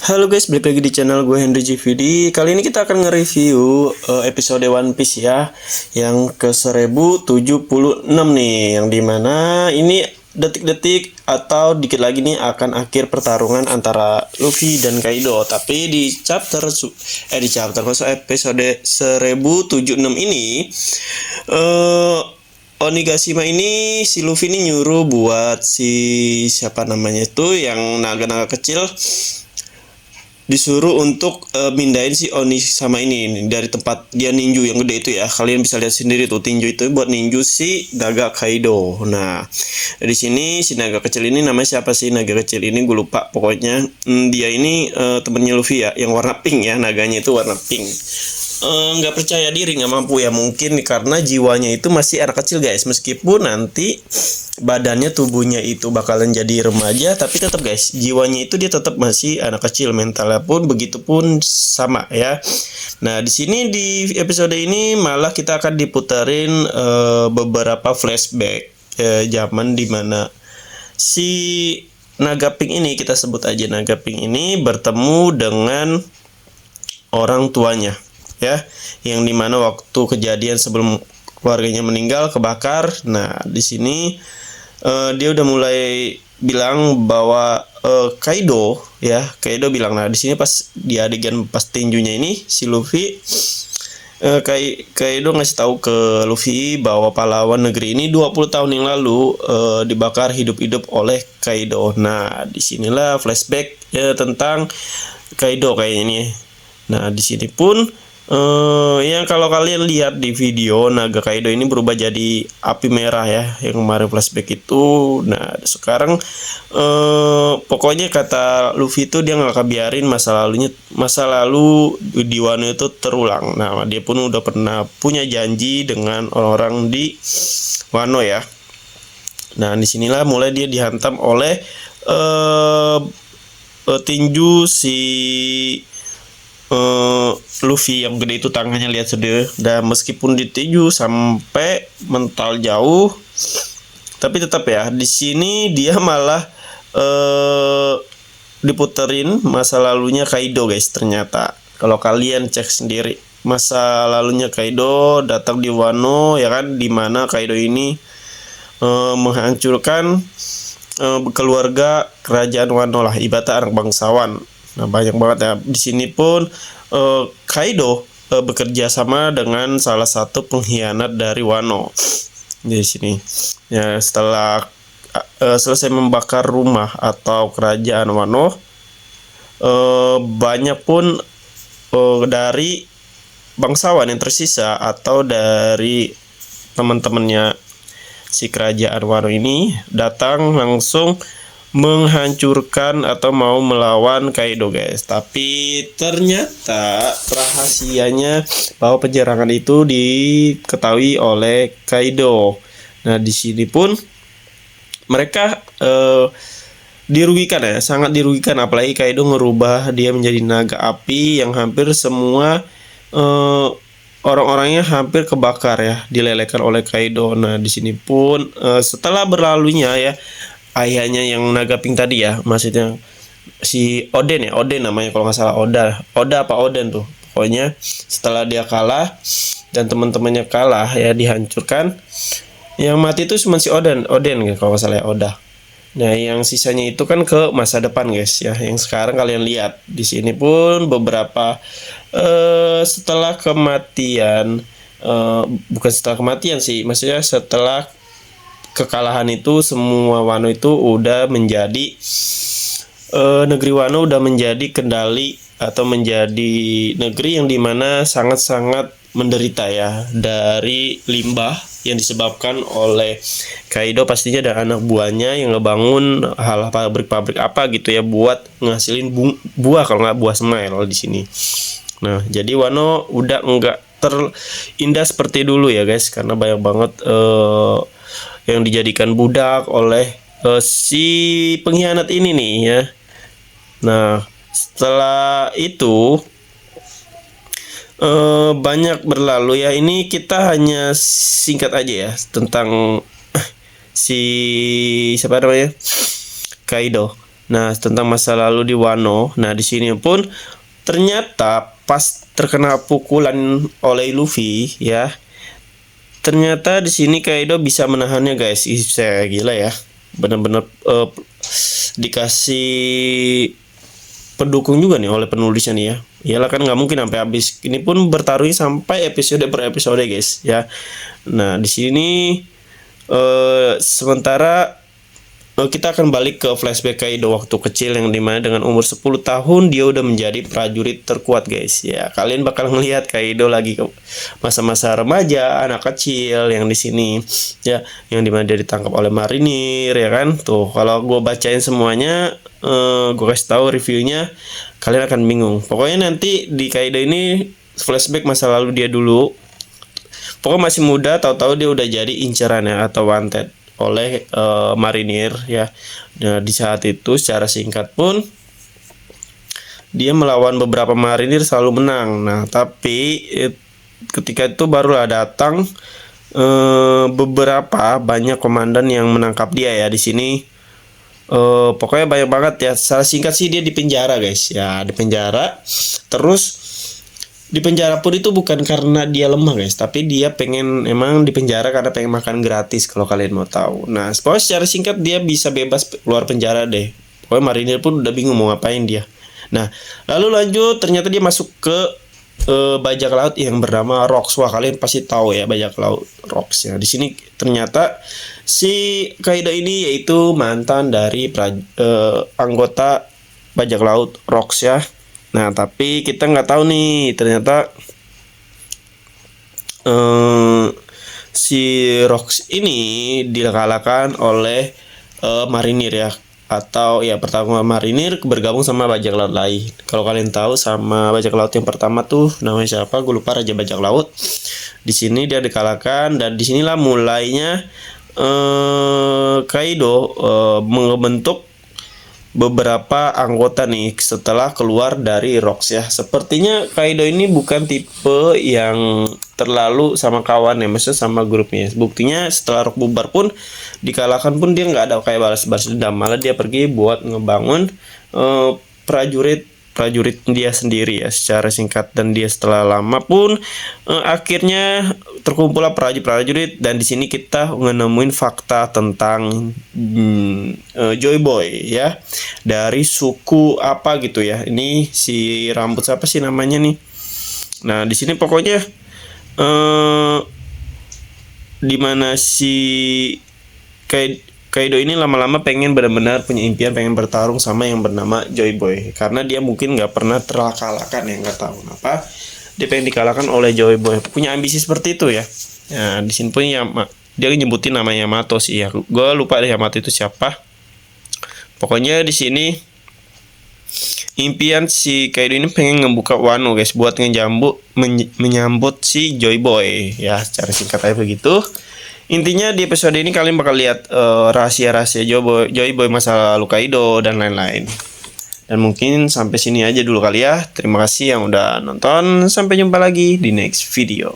Halo guys, balik lagi di channel gue Henry GVD. Kali ini kita akan nge-review episode One Piece ya, yang ke 1076 nih, yang dimana ini detik-detik atau dikit lagi nih akan akhir pertarungan antara Luffy dan Kaido. Tapi di masuk episode 1076 ini Onigashima ini si Luffy ini nyuruh buat si siapa namanya itu yang naga-naga kecil disuruh untuk mindahin si Oni sama ini dari tempat dia ninju yang gede itu ya. Kalian bisa lihat sendiri tuh, tinju itu buat ninju si naga Kaido. Nah, di sini si naga kecil ini namanya siapa sih? Naga kecil ini gue lupa pokoknya. Dia ini temennya Luffy ya, yang warna pink ya, naganya itu warna pink. Nggak percaya diri, nggak mampu ya, mungkin karena jiwanya itu masih anak kecil guys, meskipun nanti badannya tubuhnya itu bakalan jadi remaja, tapi tetap guys jiwanya itu dia tetap masih anak kecil, mentalnya pun begitu pun sama ya. Nah di sini di episode ini malah kita akan diputerin beberapa flashback zaman dimana si naga pink ini, kita sebut aja naga pink ini, bertemu dengan orang tuanya ya, yang dimana waktu kejadian sebelum keluarganya meninggal kebakar. Nah di sini dia udah mulai bilang bahwa Kaido bilang, nah di sini pas di adegan pas tinjunya ini si Luffy Kaido ngasih tahu ke Luffy bahwa pahlawan negeri ini 20 tahun yang lalu dibakar hidup-hidup oleh Kaido. Nah disinilah flashback tentang Kaido kayaknya ini. Nah di sini pun yang kalau kalian lihat di video, naga Kaido ini berubah jadi api merah ya, yang kemarin flashback itu. Nah sekarang pokoknya kata Luffy itu dia nggak akan biarin masa lalu di Wano itu terulang. Nah dia pun udah pernah punya janji dengan orang-orang di Wano ya. Nah disinilah mulai dia dihantam oleh tinju si Luffy yang gede itu, tangannya lihat sendiri. Dan meskipun ditinju sampai mental jauh, tapi tetap ya di sini dia malah diputerin masa lalunya Kaido guys. Ternyata kalau kalian cek sendiri masa lalunya Kaido datang di Wano ya kan, dimana Kaido ini menghancurkan keluarga kerajaan Wano lah, ibaratnya anak bangsawan. Nah banyak banget ya di sini pun Kaido bekerja sama dengan salah satu pengkhianat dari Wano di sini. Ya setelah selesai membakar rumah atau kerajaan Wano, banyak pun dari bangsawan yang tersisa atau dari teman-temannya si kerajaan Wano ini datang langsung menghancurkan atau mau melawan Kaido guys. Tapi ternyata rahasianya bahwa penyerangan itu diketahui oleh Kaido. Nah di sini pun mereka dirugikan ya, sangat dirugikan, apalagi Kaido ngerubah dia menjadi naga api yang hampir semua orang-orangnya hampir kebakar ya, dilelehkan oleh Kaido. Nah di sini pun setelah berlalunya ya ayahnya yang naga pink tadi ya, maksudnya si Oden ya, Oden namanya kalau nggak salah, Oda apa Oden tuh, pokoknya setelah dia kalah dan teman-temannya kalah ya, dihancurkan, yang mati itu cuma si Oden ya, kalau nggak salah ya, Oda. Nah yang sisanya itu kan ke masa depan guys ya, yang sekarang kalian lihat di sini pun beberapa setelah kematian, bukan setelah kematian sih, maksudnya setelah kekalahan itu semua Wano itu udah menjadi negeri Wano udah menjadi kendali atau menjadi negeri yang dimana sangat-sangat menderita ya dari limbah yang disebabkan oleh Kaido pastinya, dan anak buahnya yang ngebangun hal pabrik-pabrik apa gitu ya buat ngasilin buah, kalau nggak buah smile di sini. Nah jadi Wano udah nggak terindah seperti dulu ya guys, karena banyak banget yang dijadikan budak oleh si pengkhianat ini nih ya. Nah setelah itu banyak berlalu ya, ini kita hanya singkat aja ya tentang si siapa namanya, Kaido. Nah, tentang masa lalu di Wano. Nah, di sini pun ternyata pas terkena pukulan oleh Luffy ya, ternyata di sini Kaido bisa menahannya guys. Ih, saya gila ya. Bener-bener dikasih pendukung juga nih oleh penulisnya nih ya. Iyalah kan nggak mungkin sampai habis. Ini pun bertaruh sampai episode per episode guys ya. Nah, di sini sementara kita akan balik ke flashback Kaido waktu kecil yang dimana dengan umur 10 tahun dia udah menjadi prajurit terkuat guys ya. Kalian bakal ngelihat Kaido lagi ke masa-masa remaja, anak kecil yang di sini ya, yang dimana dia ditangkap oleh marinir ya kan. Tuh kalau gue bacain semuanya, gue kasih tahu reviewnya, kalian akan bingung. Pokoknya nanti di Kaido ini flashback masa lalu dia dulu. Pokoknya masih muda, tahu-tahu dia udah jadi inceran ya atau wanted oleh marinir ya. Nah, di saat itu secara singkat pun dia melawan beberapa marinir selalu menang. Nah, tapi ketika itu barulah datang beberapa banyak komandan yang menangkap dia ya di sini. Pokoknya banyak banget ya. Secara singkat sih dia di penjara guys ya, di penjara. Terus di penjara pun itu bukan karena dia lemah guys, tapi dia pengen emang di penjara karena pengen makan gratis kalau kalian mau tahu. Nah, pokoknya secara singkat dia bisa bebas keluar penjara deh. Pokoknya marinir pun udah bingung mau ngapain dia. Nah, lalu lanjut ternyata dia masuk ke bajak laut yang bernama Rocks. Wah, kalian pasti tahu ya bajak laut Rocks ya. Di sini ternyata si Kaido ini yaitu mantan dari anggota bajak laut Rocks ya. Nah, tapi kita nggak tahu nih, ternyata si Rocks ini dikalahkan oleh marinir ya, atau ya pertama marinir bergabung sama bajak laut lain. Kalau kalian tahu sama bajak laut yang pertama tuh namanya siapa? Gue lupa, Raja Bajak Laut. Di sini dia dikalahkan dan disinilah mulainya Kaido membentuk beberapa anggota nih setelah keluar dari Rocks ya. Sepertinya Kaido ini bukan tipe yang terlalu sama kawan ya, maksudnya sama grupnya. Buktinya setelah Rock bubar pun dikalahkan pun dia nggak ada kayak balas-balas dendam, malah dia pergi buat ngebangun prajurit dia sendiri ya secara singkat. Dan dia setelah lama pun akhirnya terkumpullah prajurit, dan di sini kita nemuin fakta tentang Joy Boy ya, dari suku apa gitu ya. Ini si rambut siapa sih namanya nih. Nah, di sini pokoknya dimana si Kaido ini lama-lama pengen benar-benar punya impian, pengen bertarung sama yang bernama Joy Boy, karena dia mungkin nggak pernah terkalahkan ya, nggak tahu kenapa dia pengen dikalahkan oleh Joy Boy, punya ambisi seperti itu ya. Nah, di sini pun ya dia nyebutin nama Yamato sih ya, gue lupa deh Yamato itu siapa. Pokoknya di sini impian si Kaido ini pengen ngebuka Wano guys, buat menyambut si Joy Boy ya, secara singkat aja begitu. Intinya di episode ini kalian bakal lihat rahasia-rahasia Joy Boy masa lalu Kaido dan lain-lain. Dan mungkin sampai sini aja dulu kali ya. Terima kasih yang udah nonton. Sampai jumpa lagi di next video.